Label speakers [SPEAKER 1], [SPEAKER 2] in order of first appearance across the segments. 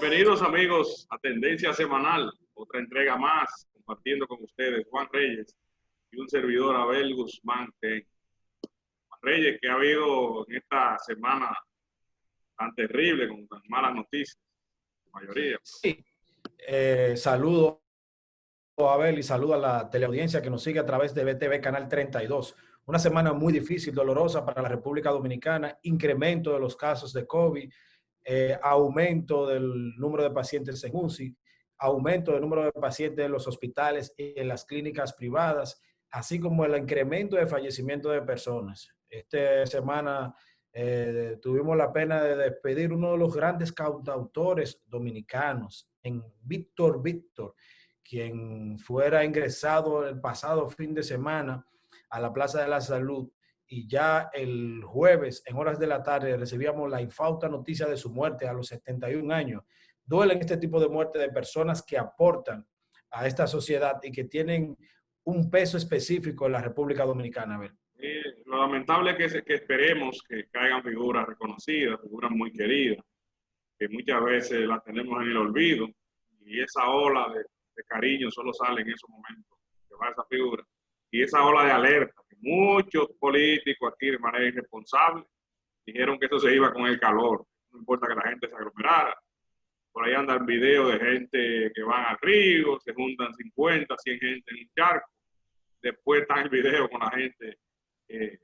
[SPEAKER 1] Bienvenidos amigos a Tendencia Semanal, otra entrega más, compartiendo con ustedes Juan Reyes y un servidor Abel Guzmán. Juan Reyes, que ha habido en esta semana tan terrible, con tan malas noticias, la mayoría.
[SPEAKER 2] Sí, saludo a Abel y saludo a la teleaudiencia que nos sigue a través de BTV Canal 32. Una semana muy difícil, dolorosa para la República Dominicana, incremento de los casos de COVID, aumento del número de pacientes en UCI, aumento del número de pacientes en los hospitales y en las clínicas privadas, así como el incremento de fallecimiento de personas. Esta semana tuvimos la pena de despedir uno de los grandes cantautores dominicanos, en Víctor, quien fuera ingresado el pasado fin de semana a la Plaza de la Salud, y ya el jueves en horas de la tarde recibíamos la infausta noticia de su muerte a los 71 años. Duelen este tipo de muerte de personas que aportan a esta sociedad y que tienen un peso específico en la República Dominicana. A ver.
[SPEAKER 1] Lo lamentable es que esperemos que caigan figuras reconocidas, figuras muy queridas, que muchas veces las tenemos en el olvido, y esa ola de cariño solo sale en esos momentos que va esa figura, y esa ola de alerta, que muchos políticos aquí de manera irresponsable dijeron que eso se iba con el calor, no importa que la gente se aglomerara. Por ahí anda el video de gente que van al río, se juntan 50, 100 gente en un charco, después está el video con la gente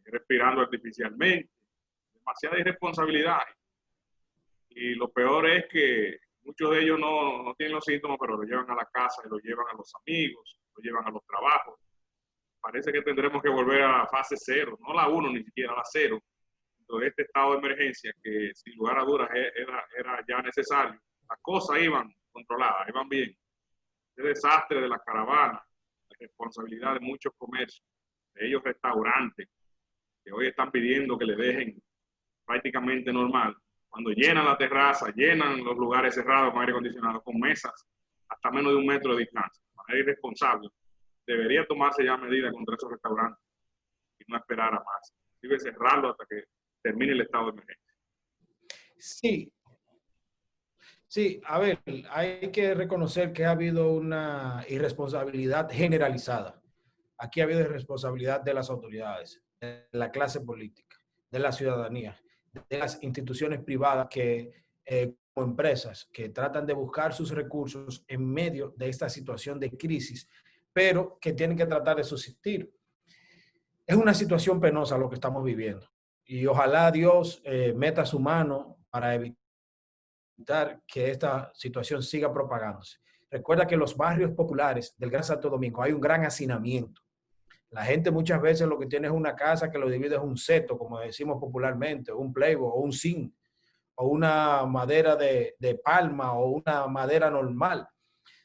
[SPEAKER 1] respirando artificialmente. Demasiada irresponsabilidad. Y lo peor es que muchos de ellos no tienen los síntomas, pero lo llevan a la casa y lo llevan a los amigos, lo llevan a los trabajos. Parece que tendremos que volver a la fase 0, no la 1 ni siquiera, la 0. Entonces, este estado de emergencia, que sin lugar a dudas era ya necesario, las cosas iban controladas, iban bien. El desastre de la caravana, la responsabilidad de muchos comercios, de ellos restaurantes, que hoy están pidiendo que le dejen prácticamente normal. Cuando llenan la terraza, llenan los lugares cerrados con aire acondicionado, con mesas hasta menos de 1 metro de distancia, de manera irresponsable, debería tomarse ya medidas contra esos restaurantes y no esperar a más. Debe cerrarlo hasta que termine el estado de emergencia.
[SPEAKER 2] Sí, a ver, hay que reconocer que ha habido una irresponsabilidad generalizada. Aquí ha habido irresponsabilidad de las autoridades, de la clase política, de la ciudadanía, de las instituciones privadas como empresas que tratan de buscar sus recursos en medio de esta situación de crisis, pero que tienen que tratar de subsistir. Es una situación penosa lo que estamos viviendo y ojalá Dios meta su mano para evitar que esta situación siga propagándose. Recuerda que en los barrios populares del Gran Santo Domingo hay un gran hacinamiento. La gente muchas veces lo que tiene es una casa que lo divide en un seto, como decimos popularmente, un playboy o un zinc, o una madera de palma o una madera normal.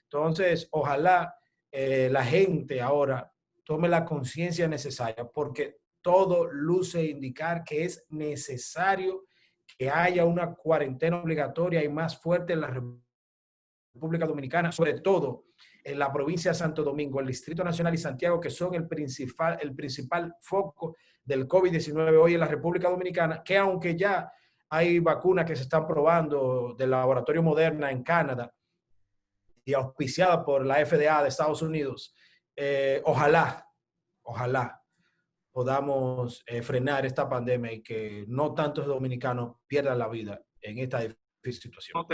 [SPEAKER 2] Entonces, ojalá la gente ahora tome la conciencia necesaria, porque todo luce indicar que es necesario que haya una cuarentena obligatoria y más fuerte en la República Dominicana, sobre todo en la provincia de Santo Domingo, el Distrito Nacional y Santiago, que son el principal foco del COVID-19 hoy en la República Dominicana, que aunque ya hay vacunas que se están probando del laboratorio Moderna en Canadá y auspiciada por la FDA de Estados Unidos, ojalá podamos frenar esta pandemia y que no tantos dominicanos pierdan la vida en esta difícil situación.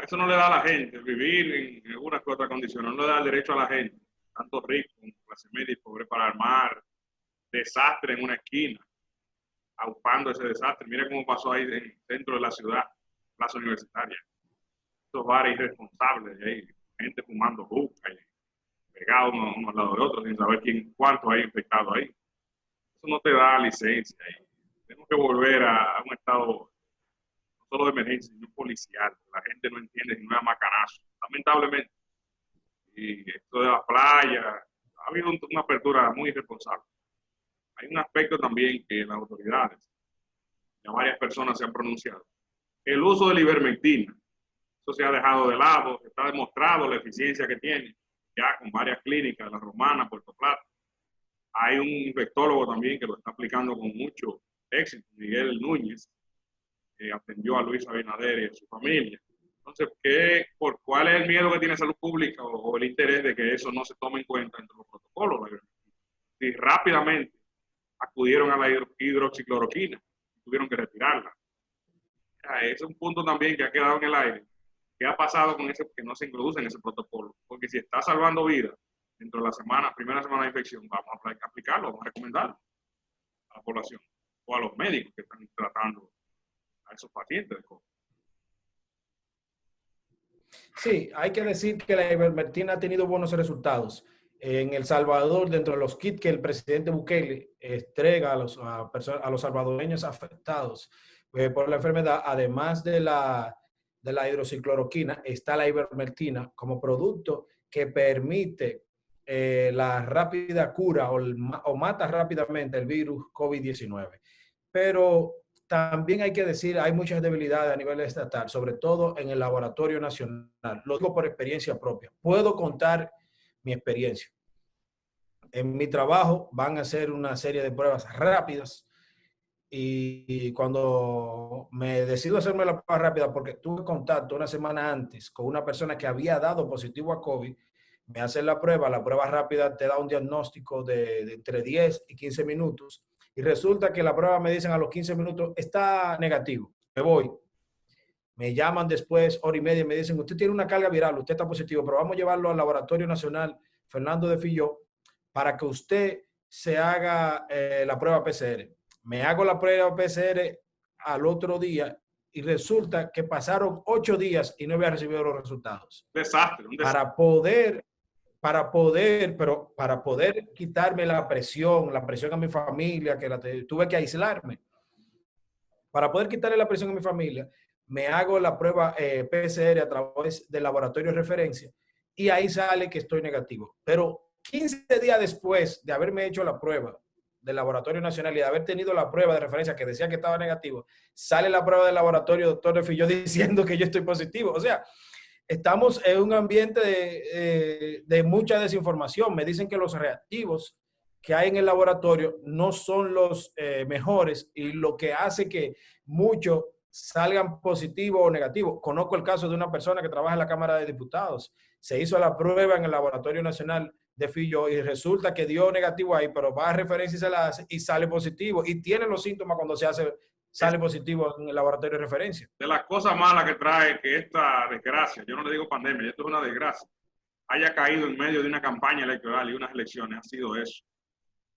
[SPEAKER 1] Eso no le da a la gente, vivir en algunas que otras condiciones, no le da el derecho a la gente, tanto rico como clase media y pobre, para armar desastre en una esquina, aupando ese desastre. Mira cómo pasó ahí en el centro de la ciudad, Plaza Universitaria. Estos bares irresponsables, ahí, gente fumando juca y pegados uno al lado de otro sin saber cuánto hay infectado ahí. Eso no te da licencia. Tenemos que volver a un estado no solo de emergencia, sino policial. La gente no entiende si no es macanazo, lamentablemente. Y esto de la playa, ha habido una apertura muy irresponsable. Hay un aspecto también que las autoridades, ya varias personas se han pronunciado. El uso de la ivermectina, eso se ha dejado de lado, está demostrado la eficiencia que tiene, ya con varias clínicas, La Romana, Puerto Plata. Hay un infectólogo también que lo está aplicando con mucho éxito, Miguel Núñez, que atendió a Luis Abinader y a su familia. Entonces, ¿cuál es el miedo que tiene Salud Pública o el interés de que eso no se tome en cuenta entre los protocolos? Si rápidamente acudieron a la hidroxicloroquina, tuvieron que retirarla. Ese es un punto también que ha quedado en el aire. ¿Qué ha pasado con ese que no se introduce en ese protocolo? Porque si está salvando vidas dentro de la primera semana de infección, vamos a aplicarlo, vamos a recomendarlo a la población o a los médicos que están tratando a esos pacientes de COVID.
[SPEAKER 2] Sí, hay que decir que la ivermectina ha tenido buenos resultados. En El Salvador, dentro de los kits que el presidente Bukele entrega a los salvadoreños afectados por la enfermedad, además de la hidroxicloroquina, está la ivermectina como producto que permite la rápida cura o mata rápidamente el virus COVID-19. Pero también hay que decir, hay muchas debilidades a nivel estatal, sobre todo en el laboratorio nacional. Lo digo por experiencia propia. Puedo contar mi experiencia. En mi trabajo van a hacer una serie de pruebas rápidas y cuando me decido hacerme la prueba rápida, porque tuve contacto una semana antes con una persona que había dado positivo a COVID, me hacen la prueba rápida te da un diagnóstico de entre 10 y 15 minutos y resulta que la prueba me dicen a los 15 minutos está negativo, me voy. Me llaman después, hora y media, y me dicen, usted tiene una carga viral, usted está positivo, pero vamos a llevarlo al Laboratorio Nacional Fernando de Filló para que usted se haga la prueba PCR. Me hago la prueba PCR al otro día y resulta que pasaron 8 días y no había recibido los resultados.
[SPEAKER 1] Desastre, un desastre.
[SPEAKER 2] Para poder quitarme la presión a mi familia, tuve que aislarme. Para poder quitarle la presión a mi familia, me hago la prueba PCR a través del laboratorio de referencia y ahí sale que estoy negativo. Pero 15 días después de haberme hecho la prueba del Laboratorio Nacional y de haber tenido la prueba de referencia que decía que estaba negativo, sale la prueba del laboratorio doctor de Filló diciendo que yo estoy positivo. O sea, estamos en un ambiente de mucha desinformación. Me dicen que los reactivos que hay en el laboratorio no son los mejores y lo que hace que muchos salgan positivos o negativos. Conozco el caso de una persona que trabaja en la Cámara de Diputados. Se hizo la prueba en el Laboratorio Nacional de Filló y resulta que dio negativo ahí, pero va a referencia y se la hace y sale positivo. Y tiene los síntomas cuando sale positivo en el laboratorio de referencia.
[SPEAKER 1] De las cosas malas que trae que esta desgracia, yo no le digo pandemia, esto es una desgracia, haya caído en medio de una campaña electoral y unas elecciones, ha sido eso.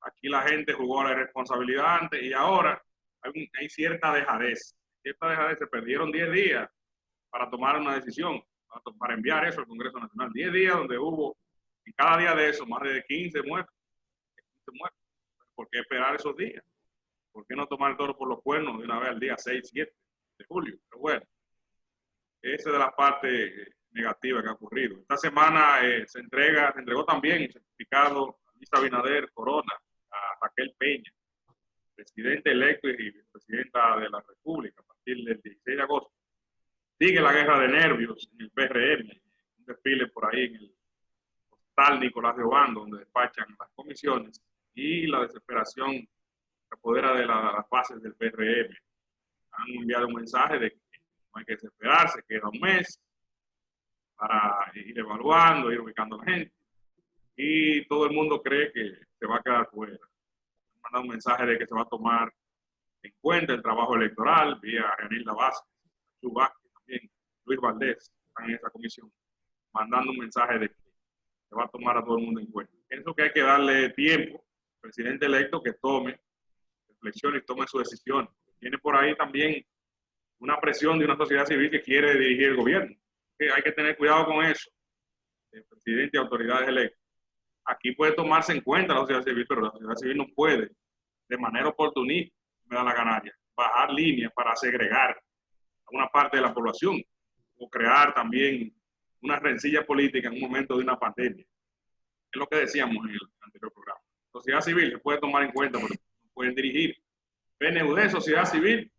[SPEAKER 1] Aquí la gente jugó a la irresponsabilidad antes y ahora hay cierta dejadez. Se perdieron 10 días para tomar una decisión, para enviar eso al Congreso Nacional. 10 días donde hubo, en cada día de eso, más de 15 muertos. 15 muertos. ¿Por qué esperar esos días? ¿Por qué no tomar el toro por los cuernos de una vez al día 6, 7 de julio? Pero bueno, esa es de la parte negativa que ha ocurrido. Esta semana se entregó también el certificado a Luis Abinader Corona, a Raquel Peña, presidente electo y presidenta de la República a partir del 16 de agosto. Sigue la guerra de nervios en el PRM, un desfile por ahí en el Hospital Nicolás de Obando, donde despachan las comisiones, y la desesperación se apodera de las bases del PRM. Han enviado un mensaje de que no hay que desesperarse, queda un mes para ir evaluando, ir ubicando a la gente, y todo el mundo cree que se va a quedar fuera. Han mandado un mensaje de que se va a tomar en cuenta el trabajo electoral vía Renilda Vázquez, Chu Vázquez, también Luis Valdés, están en esa comisión, mandando un mensaje de que se va a tomar a todo el mundo en cuenta. Pienso que hay que darle tiempo al presidente electo que tome, reflexione y tome su decisión. Tiene por ahí también una presión de una sociedad civil que quiere dirigir el gobierno. Hay que tener cuidado con eso, el presidente y autoridades electas. Aquí puede tomarse en cuenta la sociedad civil, pero la sociedad civil no puede, de manera oportunista, me da la ganancia, bajar líneas para segregar a una parte de la población o crear también una rencilla política en un momento de una pandemia. Es lo que decíamos en el anterior programa. La sociedad civil se puede tomar en cuenta, pero no pueden dirigir. PNUD, sociedad civil.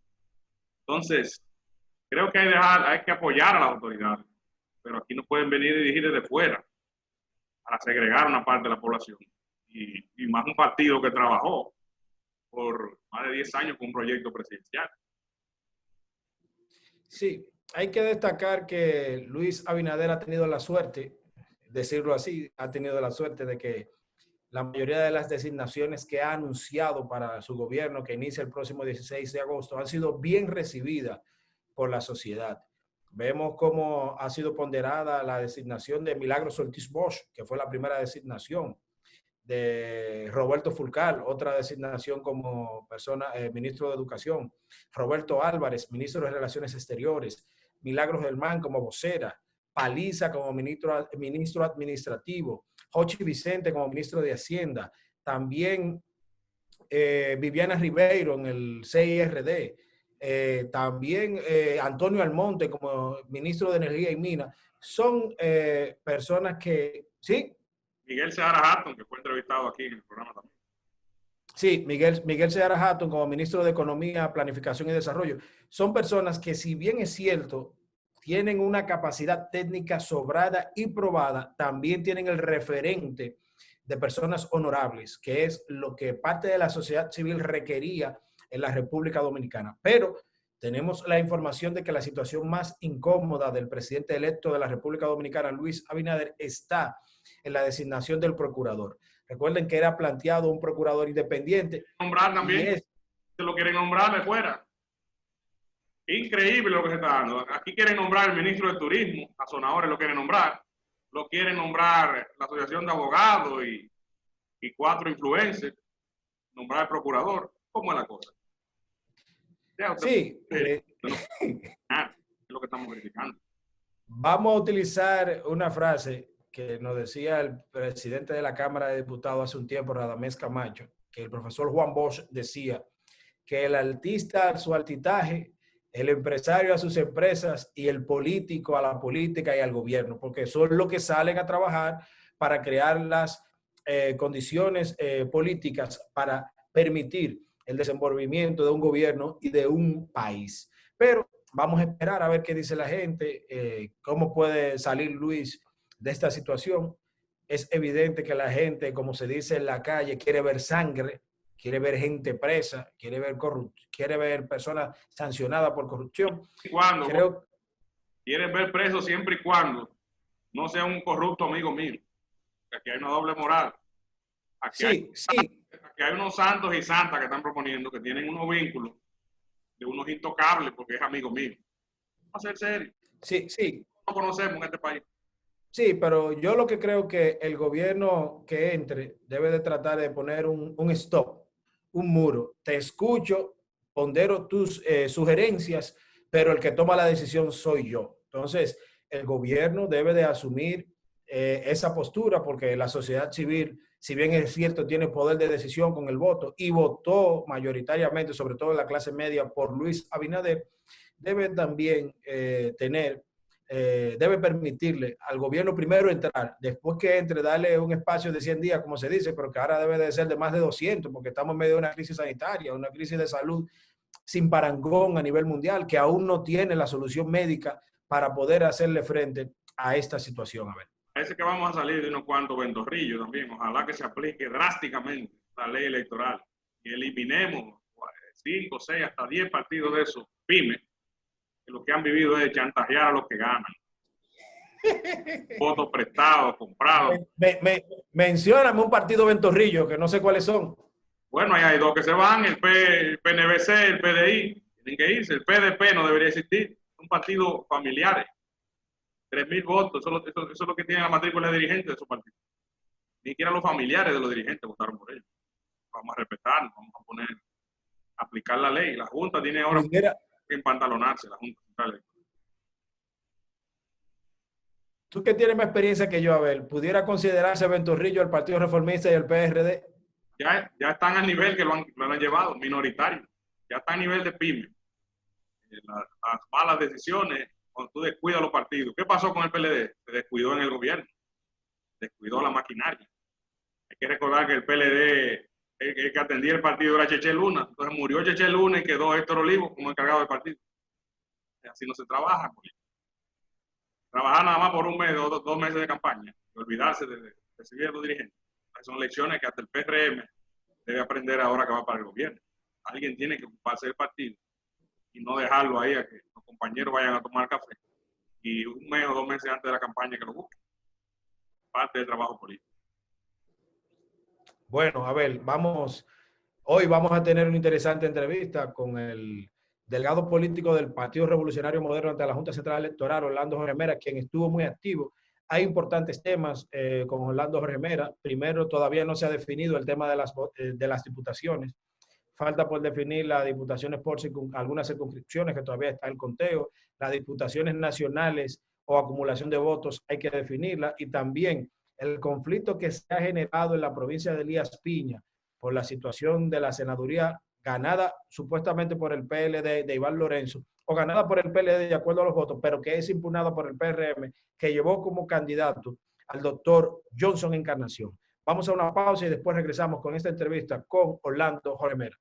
[SPEAKER 1] Entonces, creo que hay que apoyar a las autoridades, pero aquí no pueden venir y dirigir desde fuera para segregar una parte de la población. Y más un partido que trabajó por más de 10 años con un proyecto presidencial.
[SPEAKER 2] Sí, hay que destacar que Luis Abinader ha tenido la suerte, decirlo así, ha tenido la suerte de que la mayoría de las designaciones que ha anunciado para su gobierno, que inicia el próximo 16 de agosto, han sido bien recibidas por la sociedad. Vemos cómo ha sido ponderada la designación de Milagros Ortiz Bosch, que fue la primera designación, de Roberto Fulcar, otra designación como ministro de Educación, Roberto Álvarez, ministro de Relaciones Exteriores, Milagros Germán como vocera, Paliza como ministro administrativo, Jochi Vicente como ministro de Hacienda, también Viviana Ribeiro en el CIRD, también Antonio Almonte como ministro de Energía y Minas. Son personas que, sí.
[SPEAKER 1] Miguel Seara Hatton, que fue entrevistado aquí en el programa también.
[SPEAKER 2] Sí, Miguel Seara Hatton como ministro de Economía, Planificación y Desarrollo. Son personas que, si bien es cierto, tienen una capacidad técnica sobrada y probada, también tienen el referente de personas honorables, que es lo que parte de la sociedad civil requería en la República Dominicana. Pero tenemos la información de que la situación más incómoda del presidente electo de la República Dominicana, Luis Abinader, está en la designación del procurador. Recuerden que era planteado un procurador independiente.
[SPEAKER 1] Nombrar también, se lo quieren nombrar de fuera. Increíble lo que se está dando. Aquí quieren nombrar el ministro de Turismo, a Sonadores lo quieren nombrar, lo quieren nombrar la Asociación de Abogados y 4 influencers, nombrar al procurador. ¿Cómo es la cosa?
[SPEAKER 2] Sí.
[SPEAKER 1] Es lo que estamos criticando.
[SPEAKER 2] Vamos a utilizar una frase que nos decía el presidente de la Cámara de Diputados hace un tiempo, Radamés Camacho, que el profesor Juan Bosch decía que el artista a su artitaje, el empresario a sus empresas y el político a la política y al gobierno, porque son los que salen a trabajar para crear las condiciones políticas para permitir el desenvolvimiento de un gobierno y de un país. Pero vamos a esperar a ver qué dice la gente, cómo puede salir Luis de esta situación. Es evidente que la gente, como se dice en la calle, quiere ver sangre, quiere ver gente presa, quiere ver personas sancionadas por corrupción.
[SPEAKER 1] Creo quieren ver preso siempre y cuando no sea un corrupto amigo mío. Aquí hay una doble moral. Aquí, aquí hay unos santos y santas que están proponiendo que tienen unos vínculos de unos intocables porque es amigo mío. Va a ser serio.
[SPEAKER 2] Sí.
[SPEAKER 1] No conocemos en este país.
[SPEAKER 2] Sí, pero yo lo que creo que el gobierno que entre debe de tratar de poner un stop, un muro. Te escucho, pondero tus sugerencias, pero el que toma la decisión soy yo. Entonces, el gobierno debe de asumir esa postura porque la sociedad civil, si bien es cierto, tiene poder de decisión con el voto y votó mayoritariamente, sobre todo en la clase media, por Luis Abinader, debe también debe permitirle al gobierno primero entrar, después que entre, darle un espacio de 100 días, como se dice, pero que ahora debe de ser de más de 200, porque estamos en medio de una crisis sanitaria, una crisis de salud sin parangón a nivel mundial, que aún no tiene la solución médica para poder hacerle frente a esta situación. A ver.
[SPEAKER 1] Parece que vamos a salir de unos cuantos ventorrillos también. Ojalá que se aplique drásticamente la ley electoral y eliminemos 5, 6, hasta 10 partidos de esos pymes, que lo que han vivido es chantajear a los que ganan. Votos prestados, comprados.
[SPEAKER 2] Mencióname un partido ventorrillo, que no sé cuáles son.
[SPEAKER 1] Bueno, ahí hay 2 que se van, el PNBC, el PDI, tienen que irse. El PDP no debería existir. Son partidos familiares. 3,000 votos, eso es lo que tiene la matrícula de dirigentes de esos partidos. Ni siquiera los familiares de los dirigentes votaron por ellos. Vamos a respetarnos, vamos a aplicar la ley. La Junta tiene ahora que empantalonarse, la Junta Central.
[SPEAKER 2] Tú que tienes más experiencia que yo, Abel, ¿pudiera considerarse ventorrillo el Partido Reformista y el PRD?
[SPEAKER 1] Ya están al nivel que lo han llevado, minoritario. Ya están a nivel de pyme. Las malas decisiones, cuando tú descuidas los partidos. ¿Qué pasó con el PLD? Se descuidó en el gobierno. Descuidó la maquinaria. Hay que recordar que el PLD, el que atendía el partido era Cheche Luna. Entonces murió Cheche Luna y quedó Héctor Olivo como encargado del partido. Así no se trabaja. Trabajar nada más por un mes o 2 meses de campaña y olvidarse de recibir a los dirigentes. Son lecciones que hasta el PRM debe aprender ahora que va para el gobierno. Alguien tiene que ocuparse del partido y no dejarlo ahí a que nos compañeros vayan a tomar café y un mes o 2 meses antes de la campaña que lo busquen. Parte del trabajo político.
[SPEAKER 2] Bueno, a ver, hoy vamos a tener una interesante entrevista con el delegado político del Partido Revolucionario Moderno ante la Junta Central Electoral, Orlando Jorge Mera, quien estuvo muy activo. Hay importantes temas con Orlando Jorge Mera. Primero, todavía no se ha definido el tema de las diputaciones. Falta por definir las diputaciones por algunas circunscripciones, que todavía está el conteo. Las diputaciones nacionales o acumulación de votos hay que definirla. Y también el conflicto que se ha generado en la provincia de Elías Piña por la situación de la senaduría ganada supuestamente por el PLD de Iván Lorenzo, o ganada por el PLD de acuerdo a los votos, pero que es impugnada por el PRM, que llevó como candidato al doctor Johnson Encarnación. Vamos a una pausa y después regresamos con esta entrevista con Orlando Jorge Mera.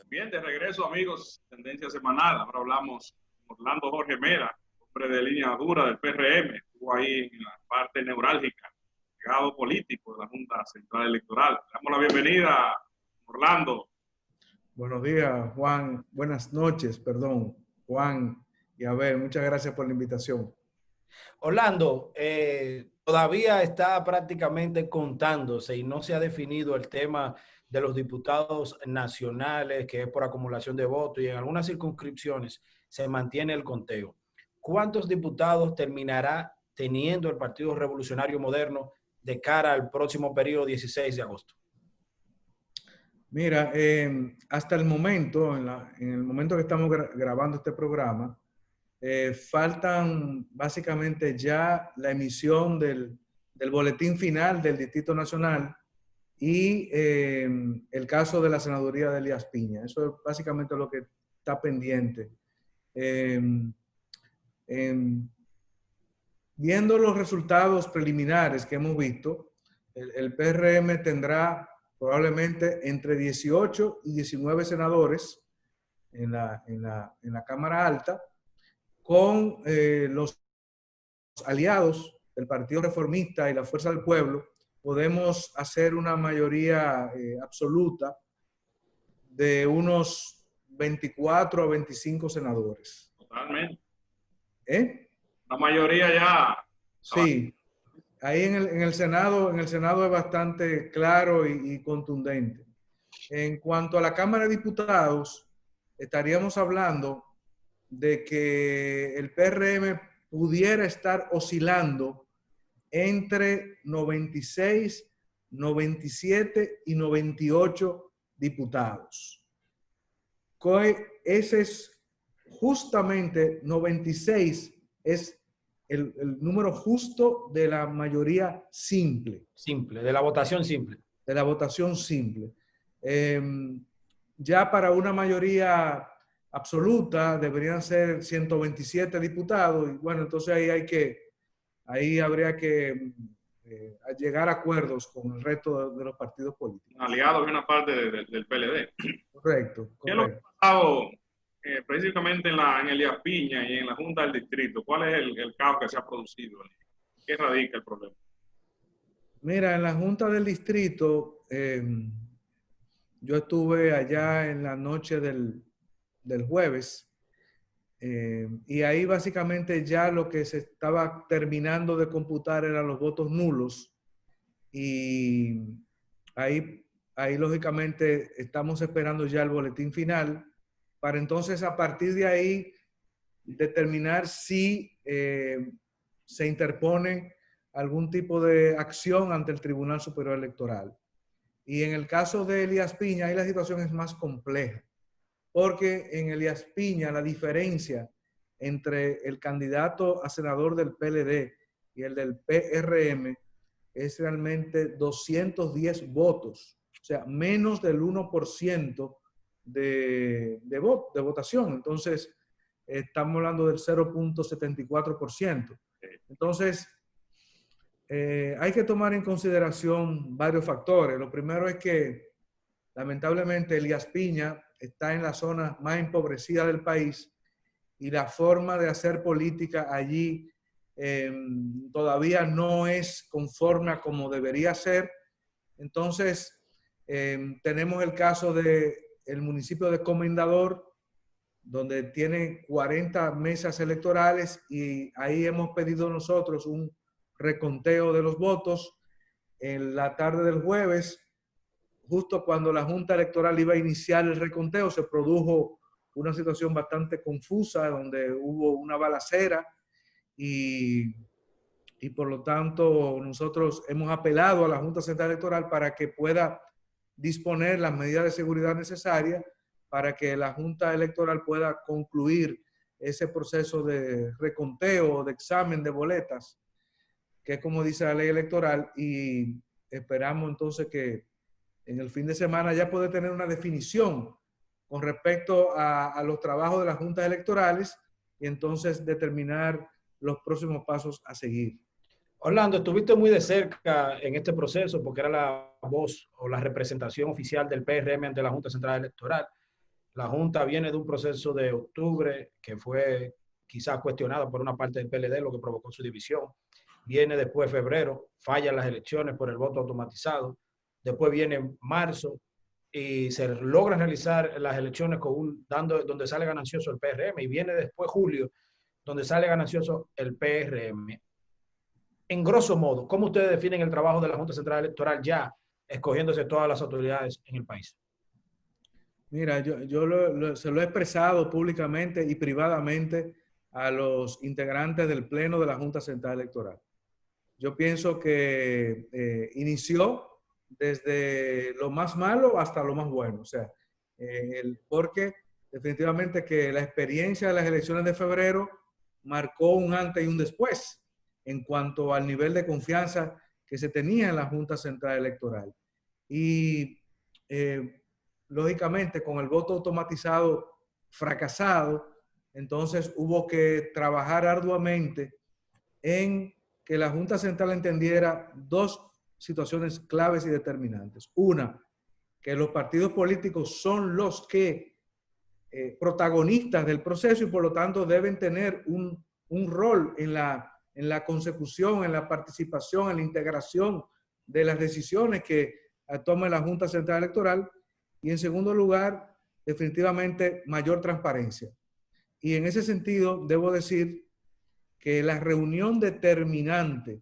[SPEAKER 1] Bien, de regreso, amigos, Tendencia Semanal. Ahora hablamos con Orlando Jorge Mera, hombre de línea dura del PRM. Estuvo ahí en la parte neurálgica, legado político de la Junta Central Electoral. Le damos la bienvenida, Orlando.
[SPEAKER 3] Buenos días, Juan. Buenas noches, perdón, Juan y Abel. Muchas gracias por la invitación.
[SPEAKER 2] Orlando, todavía está prácticamente contándose y no se ha definido el tema de los diputados nacionales, que es por acumulación de votos, y en algunas circunscripciones se mantiene el conteo. ¿Cuántos diputados terminará teniendo el Partido Revolucionario Moderno de cara al próximo periodo 16 de agosto?
[SPEAKER 3] Mira, hasta el momento, en el momento que estamos grabando este programa, faltan básicamente ya la emisión del boletín final del Distrito Nacional y el caso de la senaduría de Elías Piña. Eso es básicamente lo que está pendiente. Viendo los resultados preliminares que hemos visto, el PRM tendrá probablemente entre 18 y 19 senadores en la Cámara Alta, con los aliados del Partido Reformista y la Fuerza del Pueblo. Podemos hacer una mayoría absoluta de unos 24 a 25 senadores.
[SPEAKER 1] Totalmente.
[SPEAKER 3] La
[SPEAKER 1] mayoría ya.
[SPEAKER 3] Sí. Ahí en el Senado es bastante claro y contundente. En cuanto a la Cámara de Diputados, estaríamos hablando de que el PRM pudiera estar oscilando entre 96, 97 y 98 diputados. Ese es justamente 96, es el número justo de la mayoría simple.
[SPEAKER 2] Simple, de la votación simple.
[SPEAKER 3] De la votación simple. Ya para una mayoría absoluta deberían ser 127 diputados y bueno, entonces ahí habría que llegar a acuerdos con el resto de los partidos políticos.
[SPEAKER 1] Aliados de una parte del PLD.
[SPEAKER 3] Correcto.
[SPEAKER 1] ¿Qué es lo que ha pasado precisamente en Elías Piña y en la Junta del Distrito? ¿Cuál es el caos que se ha producido? ¿Qué radica el problema?
[SPEAKER 3] Mira, en la Junta del Distrito, yo estuve allá en la noche del jueves y ahí básicamente ya lo que se estaba terminando de computar eran los votos nulos y ahí lógicamente estamos esperando ya el boletín final para entonces a partir de ahí determinar si se interpone algún tipo de acción ante el Tribunal Superior Electoral. Y en el caso de Elías Piña, ahí la situación es más compleja, porque en Elías Piña la diferencia entre el candidato a senador del PLD y el del PRM es realmente 210 votos, o sea, menos del 1% de votación. Entonces, estamos hablando del 0.74%. Entonces, hay que tomar en consideración varios factores. Lo primero es que, lamentablemente, Elías Piña está en la zona más empobrecida del país y la forma de hacer política allí todavía no es conforme a como debería ser. Entonces, tenemos el caso del municipio de Comendador, donde tiene 40 mesas electorales y ahí hemos pedido nosotros un reconteo de los votos. En la tarde del jueves, justo cuando la Junta Electoral iba a iniciar el reconteo, se produjo una situación bastante confusa donde hubo una balacera y por lo tanto nosotros hemos apelado a la Junta Central Electoral para que pueda disponer las medidas de seguridad necesarias para que la Junta Electoral pueda concluir ese proceso de reconteo, de examen de boletas, que es como dice la ley electoral, y esperamos entonces que en el fin de semana ya puede tener una definición con respecto a los trabajos de las juntas electorales y entonces determinar los próximos pasos a seguir.
[SPEAKER 2] Orlando, estuviste muy de cerca en este proceso porque era la voz o la representación oficial del PRM ante la Junta Central Electoral. La Junta viene de un proceso de octubre que fue quizás cuestionado por una parte del PLD, lo que provocó su división. Viene después febrero, fallan las elecciones por el voto automatizado. Después viene marzo y se logran realizar las elecciones donde sale ganancioso el PRM. Y viene después julio, donde sale ganancioso el PRM. En grosso modo, ¿cómo ustedes definen el trabajo de la Junta Central Electoral ya escogiéndose todas las autoridades en el país?
[SPEAKER 3] Mira, yo se lo he expresado públicamente y privadamente a los integrantes del Pleno de la Junta Central Electoral. Yo pienso que inició desde lo más malo hasta lo más bueno. O sea, porque definitivamente que la experiencia de las elecciones de febrero marcó un antes y un después en cuanto al nivel de confianza que se tenía en la Junta Central Electoral. Y lógicamente con el voto automatizado fracasado, entonces hubo que trabajar arduamente en que la Junta Central entendiera dos situaciones claves y determinantes. Una, que los partidos políticos son los que protagonistas del proceso y por lo tanto deben tener un rol en la consecución, en la participación, en la integración de las decisiones que tome la Junta Central Electoral. Y en segundo lugar, definitivamente mayor transparencia. Y en ese sentido, debo decir que la reunión determinante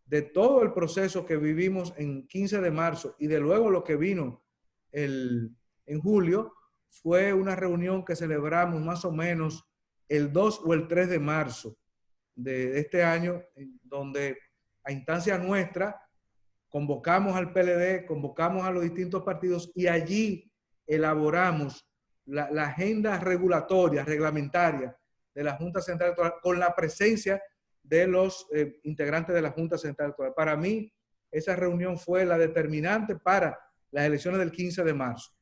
[SPEAKER 3] de todo el proceso que vivimos en 15 de marzo y de luego lo que vino en julio, fue una reunión que celebramos más o menos el 2 o el 3 de marzo de este año, donde a instancia nuestra convocamos al PLD, convocamos a los distintos partidos y allí elaboramos la agenda regulatoria, reglamentaria de la Junta Central Electoral con la presencia de los integrantes de la Junta Central Electoral. Para mí, esa reunión fue la determinante para las elecciones del 15 de marzo.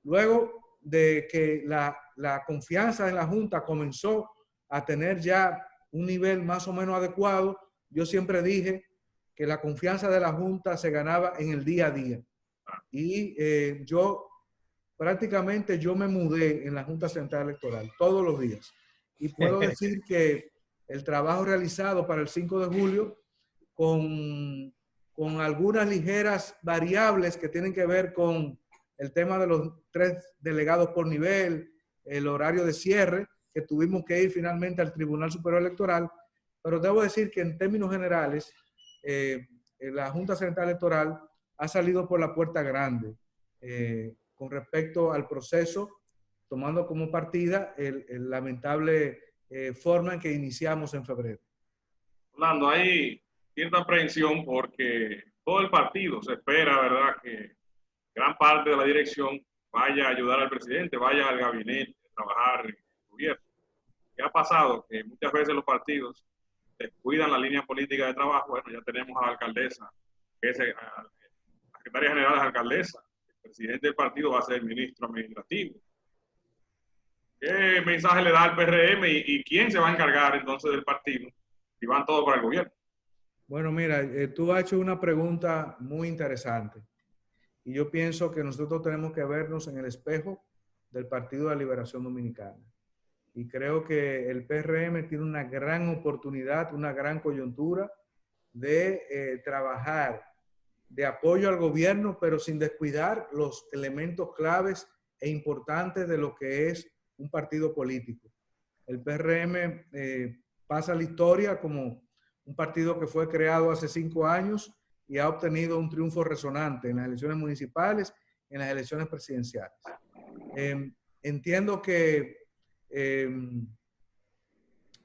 [SPEAKER 3] Luego de que la confianza en la Junta comenzó a tener ya un nivel más o menos adecuado, yo siempre dije que la confianza de la Junta se ganaba en el día a día. Y prácticamente yo me mudé en la Junta Central Electoral todos los días. Y puedo decir que el trabajo realizado para el 5 de julio, con algunas ligeras variables que tienen que ver con el tema de los 3 delegados por nivel, el horario de cierre, que tuvimos que ir finalmente al Tribunal Superior Electoral, pero debo decir que en términos generales, la Junta Central Electoral ha salido por la puerta grande con respecto al proceso, tomando como partida el lamentable forma en que iniciamos en febrero.
[SPEAKER 1] Orlando, hay cierta aprehensión porque todo el partido se espera, ¿verdad?, que gran parte de la dirección vaya a ayudar al presidente, vaya al gabinete a trabajar en el gobierno. ¿Qué ha pasado? Que muchas veces los partidos descuidan la línea política de trabajo. Bueno, ya tenemos a la alcaldesa, que es la secretaria general de la alcaldesa. El presidente del partido va a ser el ministro administrativo. ¿Qué mensaje le da al PRM y quién se va a encargar entonces del partido? Y van todos para el gobierno.
[SPEAKER 3] Bueno, mira, tú has hecho una pregunta muy interesante. Y yo pienso que nosotros tenemos que vernos en el espejo del Partido de la Liberación Dominicana. Y creo que el PRM tiene una gran oportunidad, una gran coyuntura de trabajar de apoyo al gobierno, pero sin descuidar los elementos claves e importantes de lo que es un partido político. El PRM pasa a la historia como un partido que fue creado hace 5 años y ha obtenido un triunfo resonante en las elecciones municipales y en las elecciones presidenciales. Entiendo que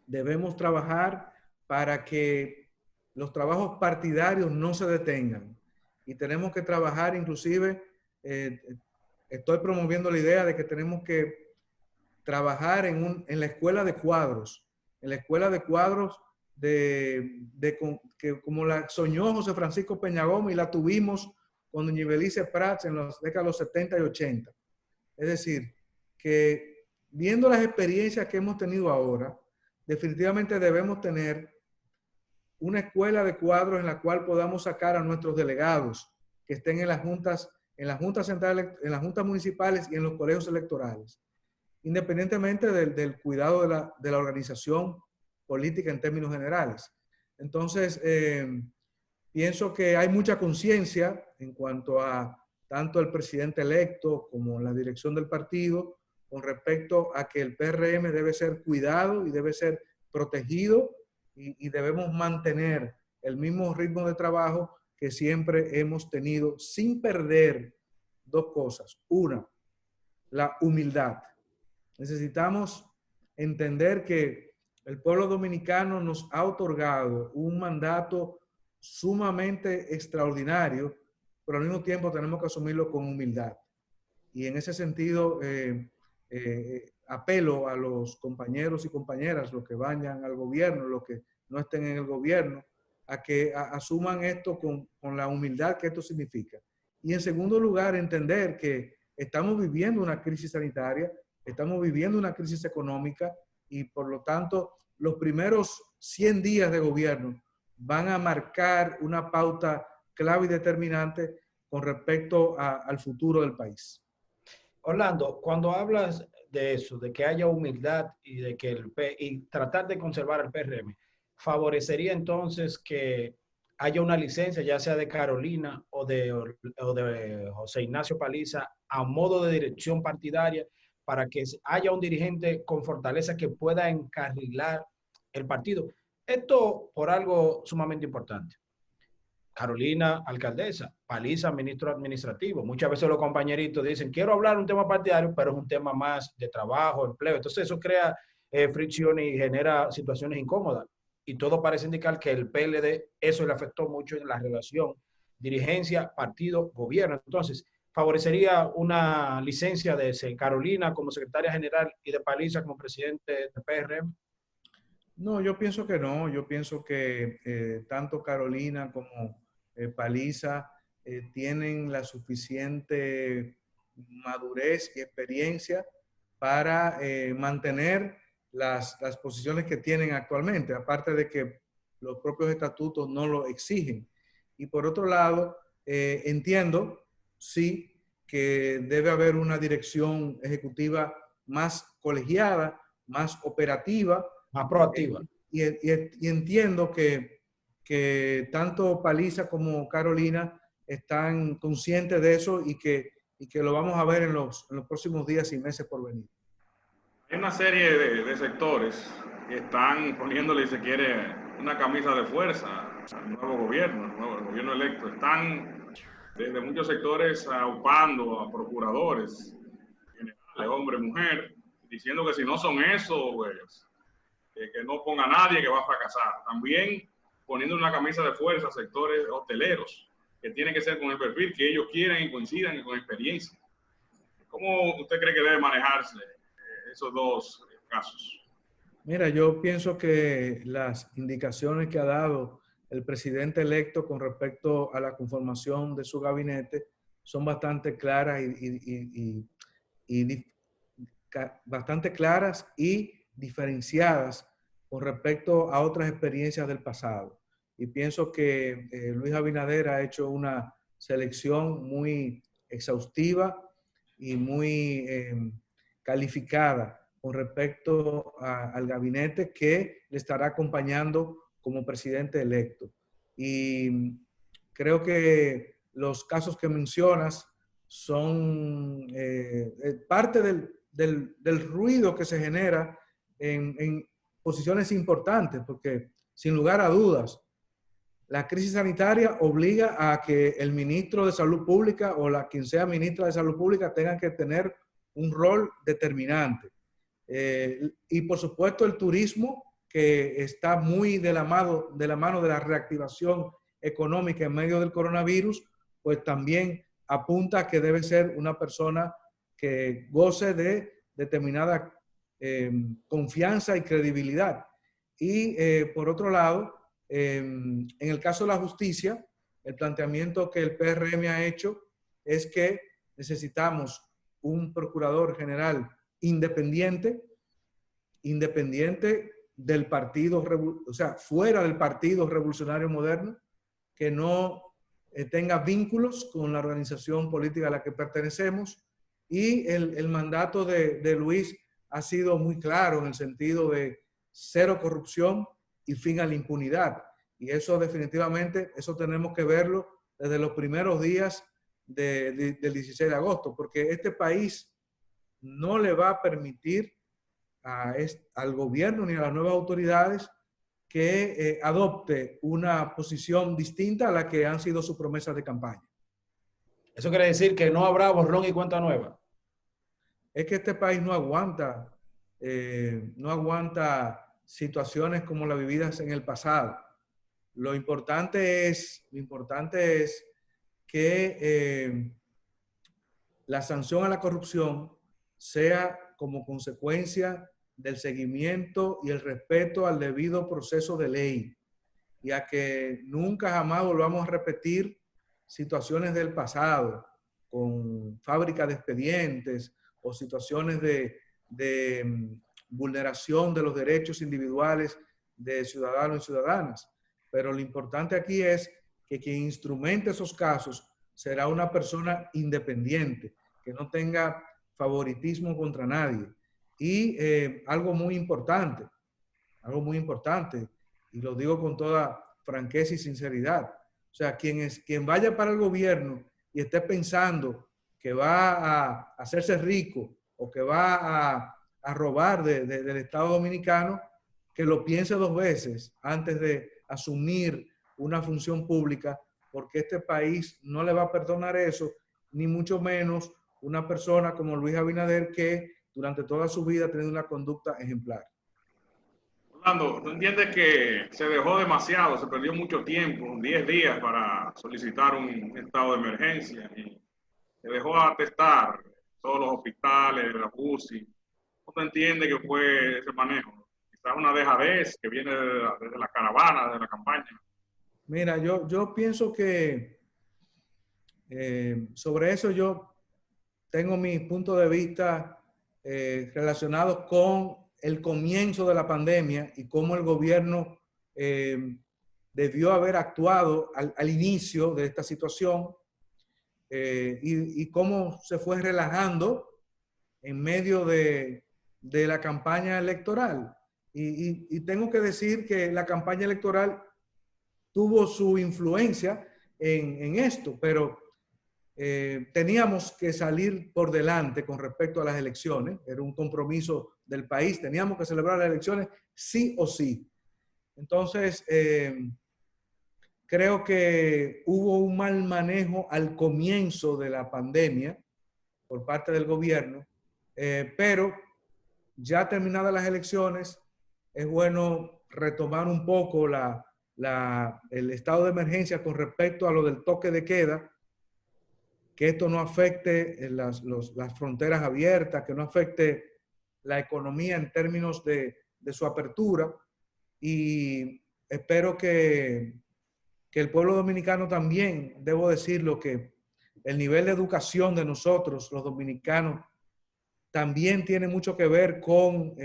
[SPEAKER 3] debemos trabajar para que los trabajos partidarios no se detengan y tenemos que trabajar inclusive, estoy promoviendo la idea de que tenemos que trabajar en la escuela de cuadros, en la escuela de cuadros que como la soñó José Francisco Peña Gómez y la tuvimos con doña Ibelice Prats en las décadas de los 70 y 80. Es decir, que viendo las experiencias que hemos tenido ahora, definitivamente debemos tener una escuela de cuadros en la cual podamos sacar a nuestros delegados que estén en las juntas centrales, en las juntas municipales y en los colegios electorales, independientemente del cuidado de la organización política en términos generales. Entonces, pienso que hay mucha conciencia en cuanto a tanto el presidente electo como la dirección del partido con respecto a que el PRM debe ser cuidado y debe ser protegido y debemos mantener el mismo ritmo de trabajo que siempre hemos tenido sin perder dos cosas. Una, la humildad. Necesitamos entender que el pueblo dominicano nos ha otorgado un mandato sumamente extraordinario, pero al mismo tiempo tenemos que asumirlo con humildad. Y en ese sentido, apelo a los compañeros y compañeras, los que vayan al gobierno, los que no estén en el gobierno, a que asuman esto con la humildad que esto significa. Y en segundo lugar, entender que estamos viviendo una crisis sanitaria, estamos viviendo una crisis económica y por lo tanto los primeros 100 días de gobierno van a marcar una pauta clave y determinante con respecto al futuro del país.
[SPEAKER 2] Orlando, cuando hablas de eso, de que haya humildad y de que y tratar de conservar el PRM, favorecería entonces que haya una licencia, ya sea de Carolina o de José Ignacio Paliza, a modo de dirección partidaria, para que haya un dirigente con fortaleza que pueda encarrilar el partido. Esto por algo sumamente importante. Carolina, alcaldesa; Paliza, ministro administrativo. Muchas veces los compañeritos dicen, quiero hablar un tema partidario, pero es un tema más de trabajo, empleo. Entonces eso crea fricción y genera situaciones incómodas. Y todo parece indicar que el PLD, eso le afectó mucho en la relación dirigencia, partido, gobierno. Entonces, favorecería una licencia de Carolina como secretaria general y de Paliza como presidente del PRM.
[SPEAKER 3] No, yo pienso que no. Yo pienso que tanto Carolina como Paliza tienen la suficiente madurez y experiencia para mantener las posiciones que tienen actualmente, aparte de que los propios estatutos no lo exigen. Y por otro lado, entiendo, sí, que debe haber una dirección ejecutiva más colegiada, más operativa,
[SPEAKER 2] Más proactiva.
[SPEAKER 3] y entiendo que tanto Paliza como Carolina están conscientes de eso y que lo vamos a ver en los próximos días y meses por venir.
[SPEAKER 1] Hay una serie de sectores que están poniéndole, si se quiere, una camisa de fuerza al nuevo gobierno, al gobierno electo. Están desde muchos sectores aupando a procuradores, generales, hombre, mujer, diciendo que si no son eso, pues, que no ponga a nadie, que va a fracasar. También poniendo una camisa de fuerza a sectores hoteleros, que tienen que ser con el perfil que ellos quieren y coincidan y con experiencia. ¿Cómo usted cree que debe manejarse esos dos casos?
[SPEAKER 3] Mira, yo pienso que las indicaciones que ha dado el presidente electo con respecto a la conformación de su gabinete son bastante claras y bastante claras y diferenciadas con respecto a otras experiencias del pasado. Y pienso que Luis Abinader ha hecho una selección muy exhaustiva y muy calificada con respecto al gabinete que le estará acompañando como presidente electo. Y creo que los casos que mencionas son parte del ruido que se genera en posiciones importantes, porque sin lugar a dudas, la crisis sanitaria obliga a que el ministro de Salud Pública o quien sea ministra de Salud Pública tengan que tener un rol determinante. Y por supuesto el turismo, que está muy de la mano de la reactivación económica en medio del coronavirus, pues también apunta a que debe ser una persona que goce de determinada confianza y credibilidad. Y por otro lado, en el caso de la justicia, el planteamiento que el PRM ha hecho es que necesitamos un procurador general independiente del partido, o sea, fuera del Partido Revolucionario Moderno, que no tenga vínculos con la organización política a la que pertenecemos. Y el mandato de Luis ha sido muy claro en el sentido de cero corrupción y fin a la impunidad. Y eso definitivamente, eso tenemos que verlo desde los primeros días del 16 de agosto, porque este país no le va a permitir al gobierno ni a las nuevas autoridades que adopte una posición distinta a la que han sido sus promesas de campaña.
[SPEAKER 2] Eso quiere decir que no habrá borrón y cuenta nueva.
[SPEAKER 3] Es que este país no aguanta situaciones como las vividas en el pasado. Lo importante es que la sanción a la corrupción sea como consecuencia del seguimiento y el respeto al debido proceso de ley, y a que nunca jamás volvamos a repetir situaciones del pasado con fábrica de expedientes o situaciones de vulneración de los derechos individuales de ciudadanos y ciudadanas. Pero lo importante aquí es que quien instrumente esos casos será una persona independiente, que no tenga favoritismo contra nadie. Y algo muy importante, y lo digo con toda franqueza y sinceridad, o sea, quien vaya para el gobierno y esté pensando que va a hacerse rico o que va a robar del Estado Dominicano, que lo piense dos veces antes de asumir una función pública, porque este país no le va a perdonar eso, ni mucho menos una persona como Luis Abinader, que durante toda su vida ha tenido una conducta ejemplar.
[SPEAKER 1] Orlando, ¿tú entiendes que se dejó demasiado, se perdió mucho tiempo, 10 días para solicitar un estado de emergencia y se dejó atestar todos los hospitales, la UCI? ¿Cómo tú entiendes que fue ese manejo? Quizás una dejadez que viene desde la caravana, de la campaña.
[SPEAKER 3] Mira, yo pienso que sobre eso yo tengo mis puntos de vista relacionados con el comienzo de la pandemia y cómo el gobierno debió haber actuado al inicio de esta situación y cómo se fue relajando en medio de la campaña electoral. Y tengo que decir que la campaña electoral tuvo su influencia en esto, pero teníamos que salir por delante con respecto a las elecciones. Era un compromiso del país, teníamos que celebrar las elecciones sí o sí. Entonces, creo que hubo un mal manejo al comienzo de la pandemia por parte del gobierno, pero ya terminadas las elecciones, es bueno retomar un poco el estado de emergencia con respecto a lo del toque de queda, que esto no afecte las fronteras abiertas, que no afecte la economía en términos de su apertura. Y espero que el pueblo dominicano también, debo decirlo, que el nivel de educación de nosotros, los dominicanos, también tiene mucho que ver con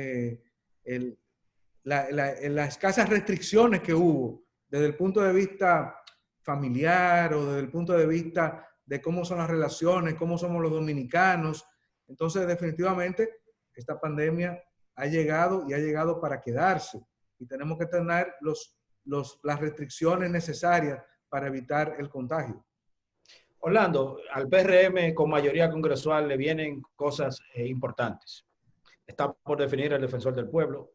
[SPEAKER 3] las escasas restricciones que hubo desde el punto de vista familiar o desde el punto de vista de cómo son las relaciones, cómo somos los dominicanos. Entonces, definitivamente, esta pandemia ha llegado y ha llegado para quedarse y tenemos que tener las restricciones necesarias para evitar el contagio.
[SPEAKER 2] Orlando, al PRM con mayoría congresual le vienen cosas importantes. Está por definir el defensor del pueblo,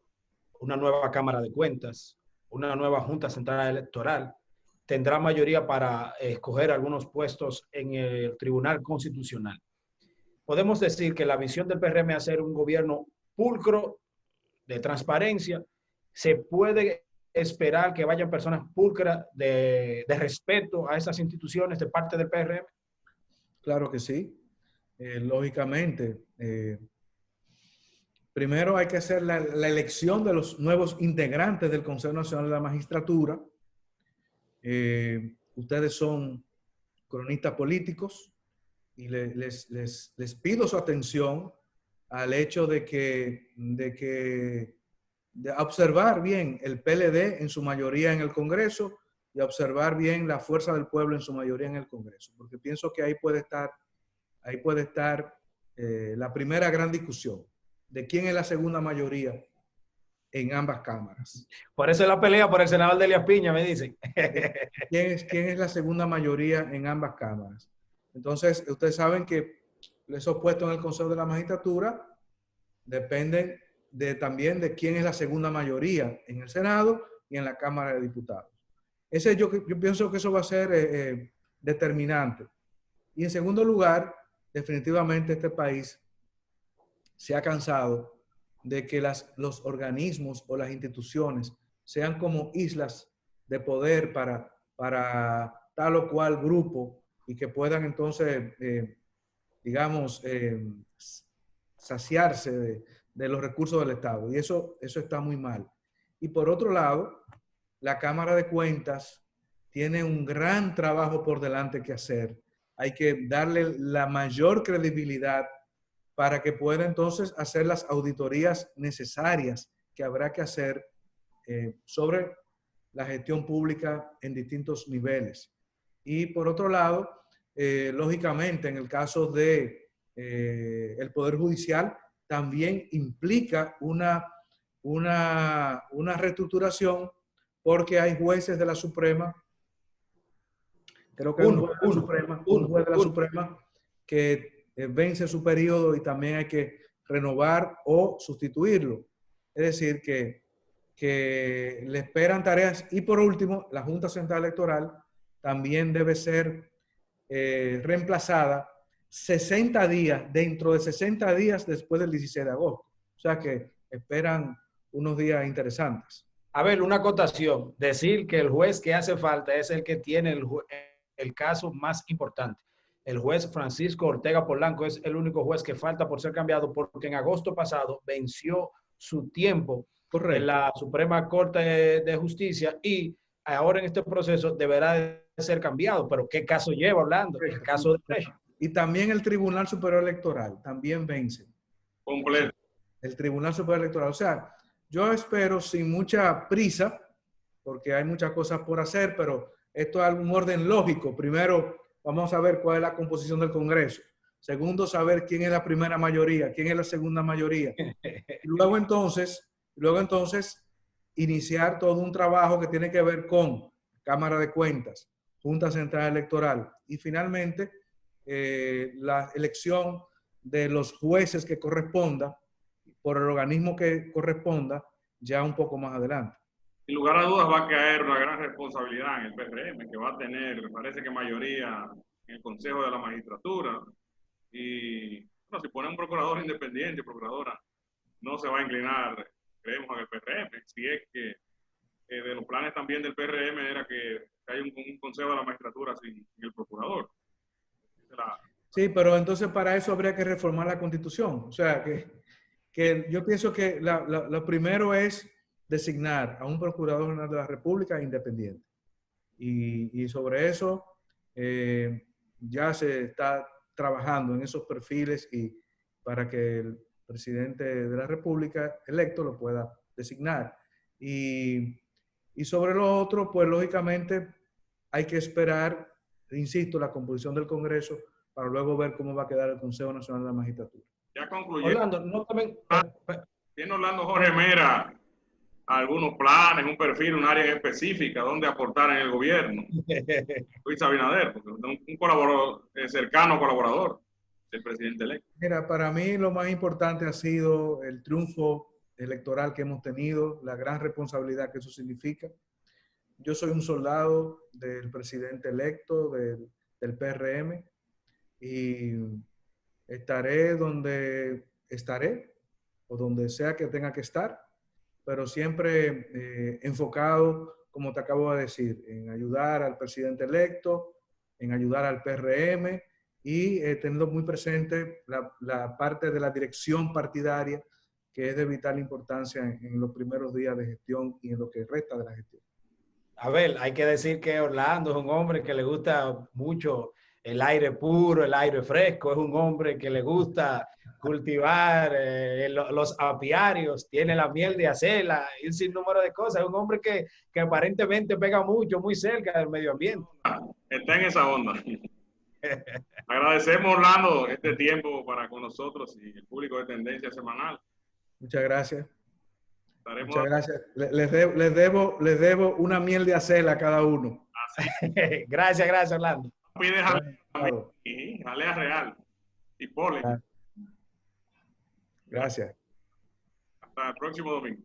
[SPEAKER 2] una nueva Cámara de Cuentas, una nueva Junta Central Electoral. Tendrá mayoría para escoger algunos puestos en el Tribunal Constitucional. Podemos decir que la visión del PRM es hacer un gobierno pulcro, de transparencia. Se puede esperar que vayan personas pulcras de respeto a esas instituciones de parte del PRM.
[SPEAKER 3] Claro que sí. Lógicamente, primero hay que hacer la elección de los nuevos integrantes del Consejo Nacional de la Magistratura. Ustedes son cronistas políticos y les pido su atención al hecho de observar bien el PLD en su mayoría en el Congreso y observar bien la Fuerza del Pueblo en su mayoría en el Congreso, porque pienso que ahí puede estar la primera gran discusión de quién es la segunda mayoría en ambas cámaras.
[SPEAKER 2] Por eso es la pelea por el senador de Elías Piña, me dicen.
[SPEAKER 3] ¿Quién es la segunda mayoría en ambas cámaras? Entonces, ustedes saben que esos puestos en el Consejo de la Magistratura dependen también de quién es la segunda mayoría en el Senado y en la Cámara de Diputados. Yo pienso que eso va a ser determinante. Y en segundo lugar, definitivamente este país se ha cansado de que los organismos o las instituciones sean como islas de poder para tal o cual grupo y que puedan entonces, digamos, saciarse de los recursos del Estado. Y eso está muy mal. Y por otro lado, la Cámara de Cuentas tiene un gran trabajo por delante que hacer. Hay que darle la mayor credibilidad para que pueda entonces hacer las auditorías necesarias que habrá que hacer sobre la gestión pública en distintos niveles. Y por otro lado, lógicamente, en el caso de el Poder Judicial, también implica una reestructuración porque hay jueces de la Suprema, creo que hay un juez de la Suprema que vence su periodo y también hay que renovar o sustituirlo. Es decir, que le esperan tareas. Y por último, la Junta Central Electoral también debe ser reemplazada 60 días, dentro de 60 días después del 16 de agosto. O sea que esperan unos días interesantes.
[SPEAKER 2] A ver, una acotación. Decir que el juez que hace falta es el que tiene el caso más importante. El juez Francisco Ortega Polanco es el único juez que falta por ser cambiado porque en agosto pasado venció su tiempo en la Suprema Corte de Justicia y ahora en este proceso deberá de ser cambiado. Pero ¿qué caso lleva, Orlando? El caso de Brecht.
[SPEAKER 3] Y también el Tribunal Superior Electoral también vence.
[SPEAKER 1] Completo.
[SPEAKER 3] El Tribunal Superior Electoral. O sea, yo espero sin mucha prisa, porque hay muchas cosas por hacer, pero esto es un orden lógico. Primero, vamos a ver cuál es la composición del Congreso. Segundo, saber quién es la primera mayoría, quién es la segunda mayoría. Luego entonces, iniciar todo un trabajo que tiene que ver con Cámara de Cuentas, Junta Central Electoral y finalmente la elección de los jueces que corresponda por el organismo que corresponda ya un poco más adelante.
[SPEAKER 1] Sin lugar a dudas va a caer una gran responsabilidad en el PRM, que va a tener, me parece que mayoría en el Consejo de la Magistratura. Y bueno, si pone un procurador independiente, procuradora, no se va a inclinar, creemos, en el PRM. Si es que de los planes también del PRM era que haya un Consejo de la Magistratura sin el procurador.
[SPEAKER 3] Sí, pero entonces para eso habría que reformar la Constitución. O sea, que yo pienso que lo primero es designar a un Procurador General de la República independiente. Y sobre eso ya se está trabajando en esos perfiles y para que el presidente de la República electo lo pueda designar. Y sobre lo otro, pues lógicamente hay que esperar, insisto, la composición del Congreso para luego ver cómo va a quedar el Consejo Nacional de la Magistratura.
[SPEAKER 1] Ya concluyendo.
[SPEAKER 2] Orlando, no también...
[SPEAKER 1] Tiene Orlando Jorge Mera algunos planes, un perfil, un área específica donde aportar en el gobierno. Luis Abinader, porque un colaborador, cercano colaborador del presidente electo.
[SPEAKER 3] Mira, para mí lo más importante ha sido el triunfo electoral que hemos tenido, la gran responsabilidad que eso significa. Yo soy un soldado del presidente electo, del PRM, y estaré donde estaré, o donde sea que tenga que estar, pero siempre enfocado, como te acabo de decir, en ayudar al presidente electo, en ayudar al PRM y teniendo muy presente la parte de la dirección partidaria, que es de vital importancia en los primeros días de gestión y en lo que resta de la gestión.
[SPEAKER 2] A ver, hay que decir que Orlando es un hombre que le gusta mucho el aire puro, el aire fresco, es un hombre que le gusta cultivar los apiarios, tiene la miel de acela y un sinnúmero de cosas. Es un hombre que aparentemente pega mucho, muy cerca del medio ambiente.
[SPEAKER 1] Está en esa onda. Agradecemos, Orlando, este tiempo para con nosotros y el público de Tendencia Semanal.
[SPEAKER 3] Muchas gracias.
[SPEAKER 1] Estaremos...
[SPEAKER 3] Muchas gracias. Les debo una miel de acela a cada uno.
[SPEAKER 2] Gracias, Orlando.
[SPEAKER 1] Pide jalea real y polen.
[SPEAKER 3] Gracias.
[SPEAKER 1] Hasta el próximo domingo.